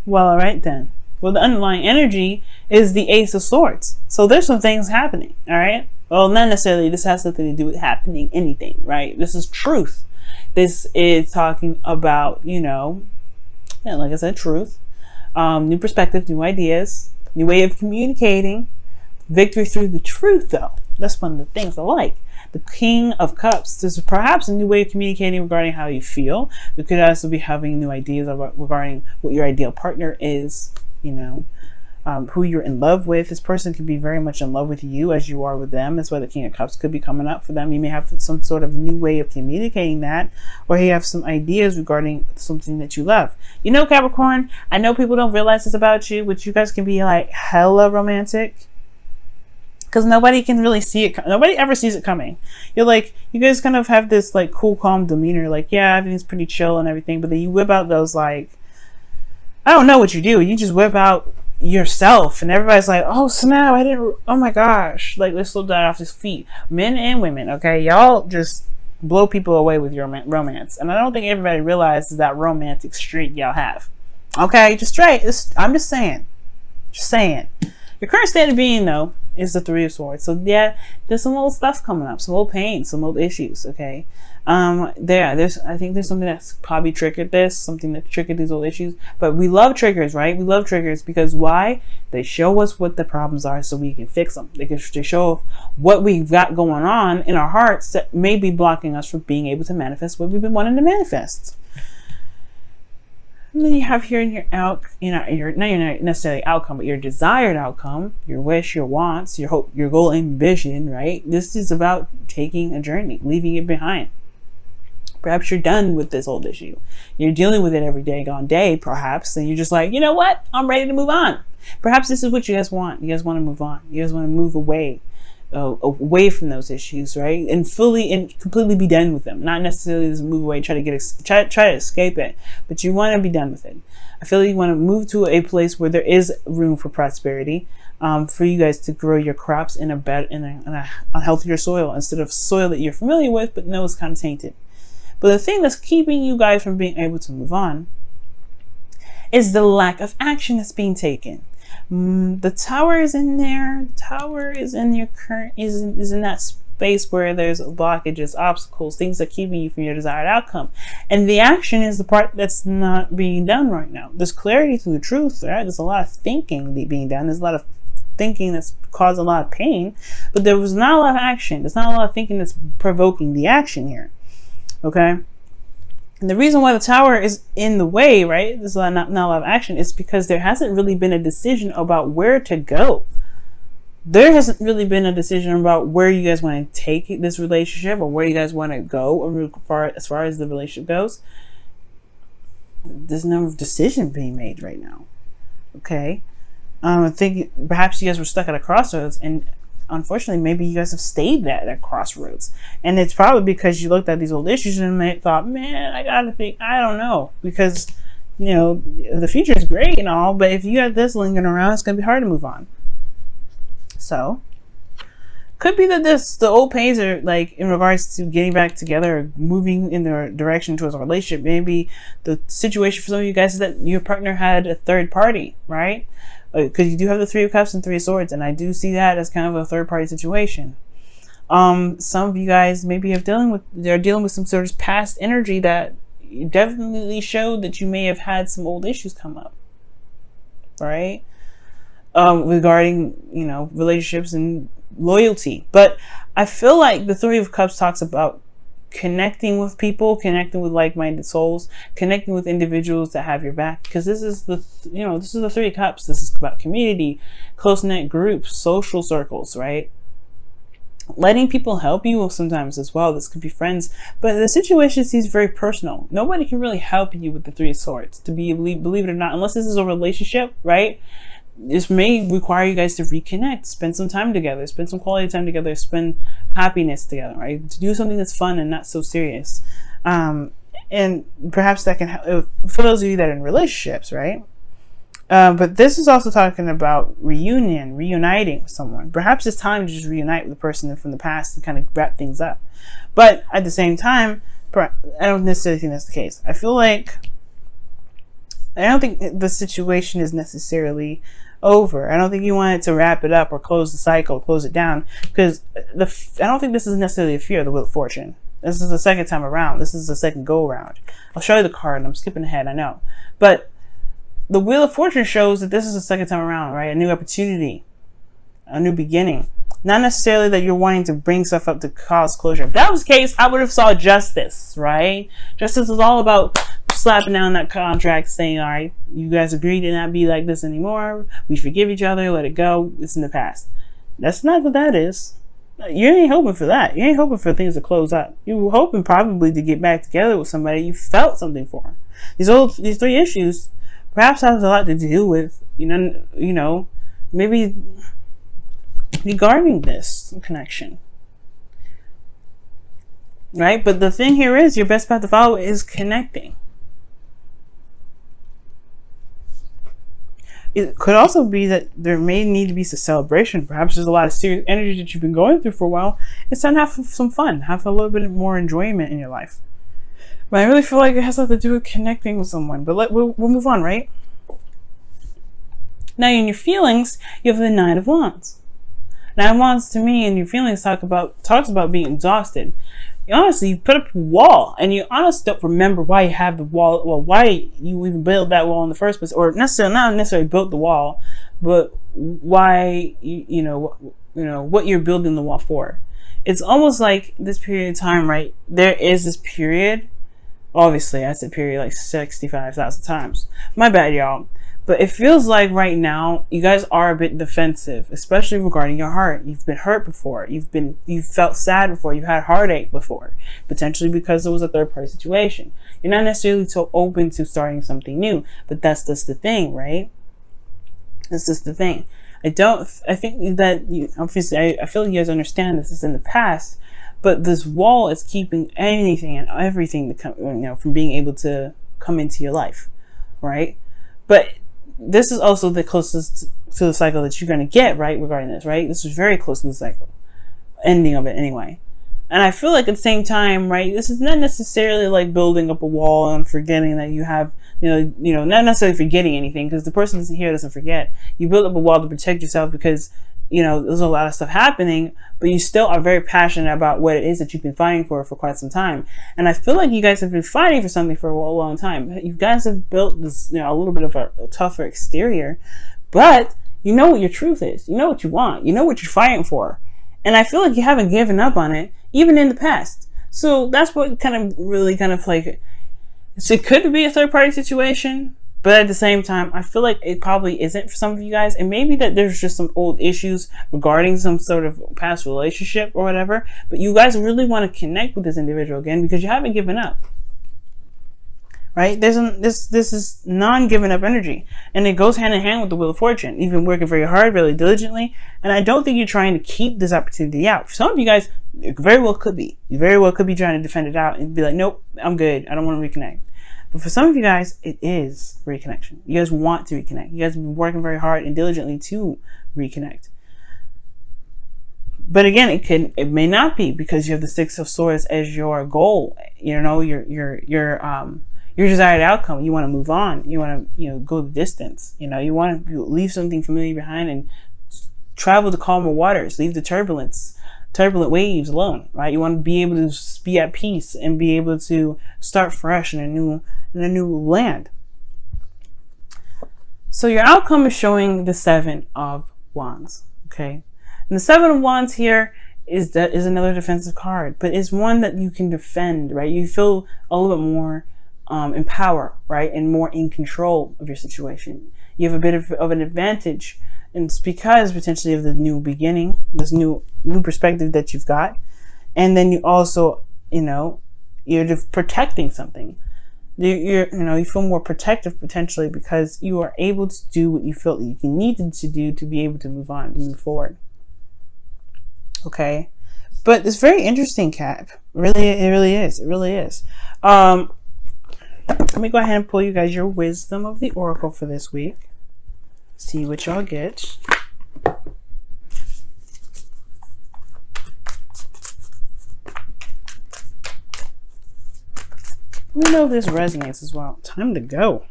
Well, all right then. Well, the underlying energy is the Ace of Swords. So there's some things happening, all right? Well, not necessarily this has something to do with happening anything, right? This is truth. This is talking about, you know, yeah, like I said, truth, new perspective, new ideas, new way of communicating, victory through the truth, though. That's one of the things I like. The King of Cups. There's perhaps a new way of communicating regarding how you feel. You could also be having new ideas regarding what your ideal partner is, you know, who you're in love with. This person could be very much in love with you as you are with them. That's why the King of Cups could be coming up for them. You may have some sort of new way of communicating that, or you have some ideas regarding something that you love. You know, Capricorn, I know people don't realize this about you, but you guys can be like hella romantic. Because nobody can really see it. Nobody ever sees it coming. You're like, you guys kind of have this like cool, calm demeanor. Like, yeah, everything's pretty chill and everything. But then you whip out those like, I don't know what you do. You just whip out yourself. And everybody's like, oh, snap. Oh my gosh. Like, let's slow down off his feet. Men and women, okay? Y'all just blow people away with your romance. And I don't think everybody realizes that romantic streak y'all have. Okay? Just straight. I'm just saying. Just saying. Your current state of being, though, is the Three of Swords. So yeah, there's some old stuff coming up, some old pain, some old issues. Okay, I think there's something that's probably triggered this, something that triggered these old issues. But we love triggers, right? We love triggers because why? They show us what the problems are, so we can fix them. They show what we've got going on in our hearts that may be blocking us from being able to manifest what we've been wanting to manifest. And then you have here in your not necessarily outcome, but your desired outcome, your wish, your wants, your hope, your goal and vision, right? This is about taking a journey, leaving it behind. Perhaps you're done with this old issue. You're dealing with it every day, perhaps, and you're just like, you know what? I'm ready to move on. Perhaps this is what you guys want. You guys want to move on. You guys want to move away from those issues, right? And completely be done with them. Not necessarily just move away, try to escape it, but you want to be done with it. I feel like you want to move to a place where there is room for prosperity, for you guys to grow your crops in a healthier soil instead of soil that you're familiar with, but know is kind of tainted. But the thing that's keeping you guys from being able to move on is the lack of action that's being taken. The Tower is in there. The Tower is in your is in that space where there's blockages, obstacles, things that are keeping you from your desired outcome. And the action is the part that's not being done right now. There's clarity through the truth, right? There's a lot of thinking being done. There's a lot of thinking that's caused a lot of pain, but there was not a lot of action. There's not a lot of thinking that's provoking the action here. Okay? And the reason why the Tower is in the way, right, there's not a lot of action, is because there hasn't really been a decision about where to go. There hasn't really been a decision about where you guys want to take this relationship or where you guys want to go as far as the relationship goes. There's no decision being made right now. Okay? I think perhaps you guys were stuck at a crossroads, and unfortunately, maybe you guys have stayed at that crossroads. And it's probably because you looked at these old issues and thought, man, I gotta think, I don't know. Because, you know, the future is great and all, but if you got this lingering around, it's gonna be hard to move on. So, could be that the old pains are like in regards to getting back together or moving in the direction towards a relationship. Maybe the situation for some of you guys is that your partner had a third party, right? Because you do have the Three of Cups and Three of Swords, and I do see that as kind of a third-party situation. Some of you guys maybe they're dealing with some sort of past energy that definitely showed that you may have had some old issues come up, right? Regarding, you know, relationships and loyalty. But I feel like the Three of Cups talks about connecting with people, connecting with like-minded souls, connecting with individuals that have your back, because this is the Three of Cups. This is about community, close-knit groups, social circles, right? Letting people help you sometimes as well. This could be friends, but the situation seems very personal. Nobody can really help you with the Three of Swords, believe it or not, unless this is a relationship, right? This may require you guys to reconnect, spend some time together, spend some quality time together, spend happiness together, right? To do something that's fun and not so serious. And perhaps that can help for those of you that are in relationships, right? But this is also talking about reuniting with someone. Perhaps it's time to just reunite with the person from the past to kind of wrap things up. But at the same time, I don't necessarily think that's the case. I feel like I don't think the situation is necessarily over. I don't think you wanted to wrap it up or close the cycle, close it down, because I don't think this is necessarily a fear of the Wheel of Fortune. This is the second time around. This is the second go around. I'll show you the card. I'm skipping ahead, I know. But the Wheel of Fortune shows that this is the second time around, right? A new opportunity, a new beginning. Not necessarily that you're wanting to bring stuff up to cause closure. If that was the case, I would have saw justice, right? Justice is all about slapping down that contract, saying, all right, you guys agree to not be like this anymore. We forgive each other. Let it go. It's in the past. That's not what that is. You ain't hoping for that. You ain't hoping for things to close up. You were hoping probably to get back together with somebody you felt something for. These three issues perhaps has a lot to do with, you know, maybe regarding this connection, right? But the thing here is, your best path to follow is connecting. It could also be that there may need to be some celebration. Perhaps there's a lot of serious energy that you've been going through for a while. It's time to have some fun, have a little bit more enjoyment in your life. But I really feel like it has a lot to do with connecting with someone. But we'll move on, right? Now, in your feelings, you have the Nine of Wands. Nine of Wands, to me, in your feelings, talks about being exhausted. Honestly, you put up a wall, and you honestly don't remember why you have the wall. Well, why you even built that wall in the first place, or not necessarily built the wall, but why you know what you're building the wall for. It's almost like this period of time, right? There is this period. Obviously, I said period like 65,000 times. My bad, y'all. But it feels like right now you guys are a bit defensive, especially regarding your heart. You've been hurt before. You've felt sad before. You've had heartache before, potentially because it was a third party situation. You're not necessarily so open to starting something new, but that's just the thing, right? That's just the thing. I think that you obviously I feel like you guys understand this is in the past, but this wall is keeping anything and everything to come, from being able to come into your life, right? But this is also the closest to the cycle that you're going to get, right, regarding this, right? This is very close to the cycle, ending of it anyway. And I feel like at the same time, right, this is not necessarily like building up a wall and forgetting that you have, not necessarily forgetting anything, because the person here doesn't forget. You build up a wall to protect yourself because, there's a lot of stuff happening, but you still are very passionate about what it is that you've been fighting for quite some time. And I feel like you guys have been fighting for something for a long time. You guys have built this, a little bit of a tougher exterior, but you know what your truth is. You know what you want. You know what you're fighting for. And I feel like you haven't given up on it, even in the past. So that's what kind of like, so it could be a third party situation, but at the same time, I feel like it probably isn't for some of you guys. And maybe that there's just some old issues regarding some sort of past relationship or whatever. But you guys really want to connect with this individual again because you haven't given up. Right? This is non-giving up energy. And it goes hand in hand with the Wheel of Fortune. You've been working very hard, really diligently. And I don't think you're trying to keep this opportunity out. For some of you guys, it very well could be. You very well could be trying to defend it out and be like, nope, I'm good. I don't want to reconnect. But for some of you guys, it is reconnection. You guys want to reconnect. You guys have been working very hard and diligently to reconnect. But again, it may not be because you have the Six of Swords as your goal. Your desired outcome. You want to move on. You want to go the distance. You want to leave something familiar behind and travel to calmer waters. Leave the turbulent waves alone, right? You want to be able to be at peace and be able to start fresh in a new land. So your outcome is showing the Seven of Wands, okay? And the Seven of Wands here is another defensive card, but it's one that you can defend, right? You feel a little bit more in power, right? And more in control of your situation. You have a bit of an advantage. And it's because potentially of the new beginning, this new perspective that you've got. And then you also, you're just protecting something. You feel more protective potentially because you are able to do what you felt you needed to do to be able to move on, to move forward. Okay. But it's very interesting, Cap. It really is. Let me go ahead and pull you guys your wisdom of the Oracle for this week. See what y'all get. Let me know if this resonates as well. Time to go.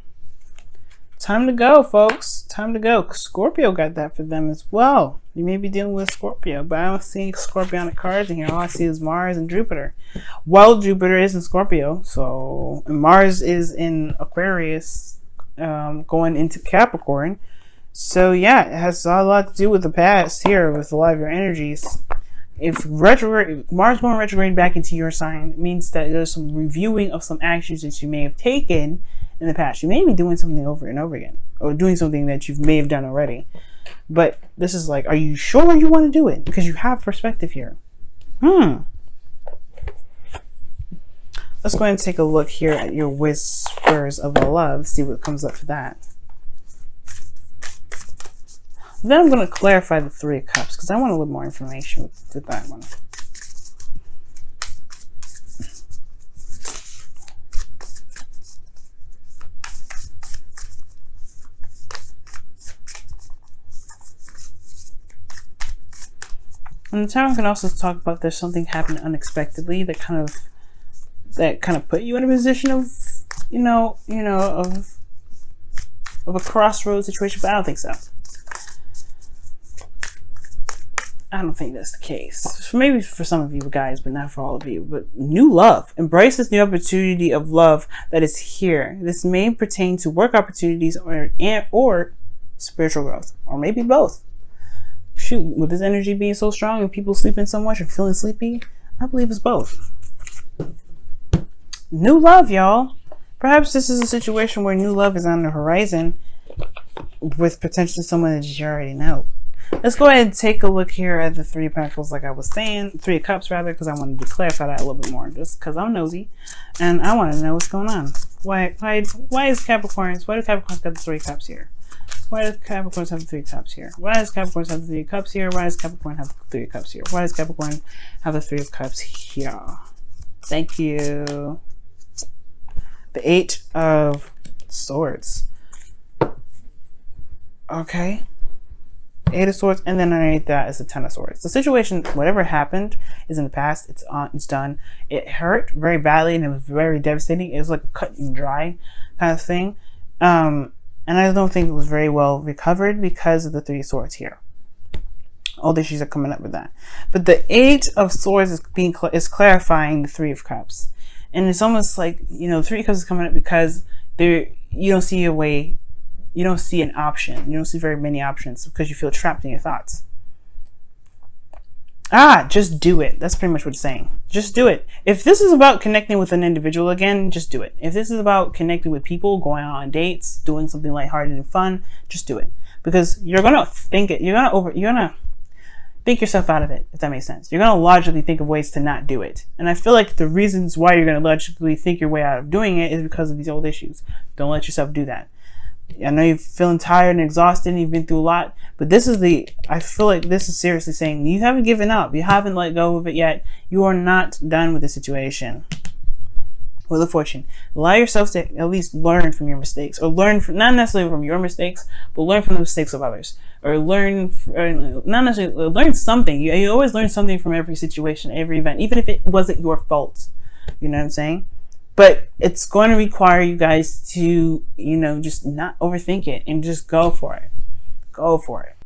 Time to go, folks. Time to go. Scorpio got that for them as well. You may be dealing with Scorpio, but I don't see Scorpionic cards in here. All I see is Mars and Jupiter. Well, Jupiter is in Scorpio, so and Mars is in Aquarius, going into Capricorn. So yeah, it has a lot to do with the past here with a lot of your energies. If retrograde, Mars going retrograde back into your sign, it means that there's some reviewing of some actions that you may have taken in the past. You may be doing something over and over again, or doing something that you may have done already. But this is like, are you sure you want to do it? Because you have perspective here. Let's go ahead and take a look here at your whispers of love, see what comes up for that. Then I'm going to clarify the Three of Cups because I want a little more information with that one. And the Tower can also talk about there's something happened unexpectedly that kind of put you in a position of, of a crossroads situation, but I don't think so. I don't think that's the case. Maybe for some of you guys, but not for all of you. But new love. Embrace this new opportunity of love that is here. This may pertain to work opportunities or spiritual growth, or maybe both. Shoot, with this energy being so strong and people sleeping so much or feeling sleepy, I believe it's both. New love, y'all. Perhaps this is a situation where new love is on the horizon with potentially someone that you already know. Let's go ahead and take a look here at the Three of Pentacles, like I was saying, Three of Cups rather, because I wanted to clarify that a little bit more, just because I'm nosy and I want to know what's going on. Why is Capricorns? Why do Capricorns got the Three of Cups here? Why does Capricorns have the Three of Cups here? Why does Capricorns have the Three of Cups here? Why does Capricorn have the Three of Cups here? Why does Capricorn have the Three of Cups here? Thank you. The Eight of Swords. Okay. Eight of Swords, and then underneath that is the Ten of Swords. The situation, whatever happened, is in the past. It's on. It's done. It hurt very badly, and it was very devastating. It was like a cut and dry kind of thing, and I don't think it was very well recovered because of the Three of Swords here. All the issues are coming up with that, but the Eight of Swords is clarifying the Three of Cups, and it's almost like Three of Cups is coming up because you don't see a way. You don't see an option. You don't see very many options because you feel trapped in your thoughts. Just do it. That's pretty much what it's saying. Just do it. If this is about connecting with an individual again, just do it. If this is about connecting with people, going on dates, doing something lighthearted and fun, just do it. Because you're gonna think it. You're gonna think yourself out of it, if that makes sense. You're gonna logically think of ways to not do it. And I feel like the reasons why you're gonna logically think your way out of doing it is because of these old issues. Don't let yourself do that. I know you're feeling tired and exhausted and you've been through a lot, but I feel like this is seriously saying you haven't given up. You haven't let go of it yet. You are not done with the situation. Wheel of Fortune. Allow yourself to at least learn from your mistakes, or learn from, not necessarily from your mistakes, but learn from the mistakes of others, or learn something. You always learn something from every situation, every event, even if it wasn't your fault. You know what I'm saying? But it's going to require you guys to, just not overthink it and just go for it. Go for it.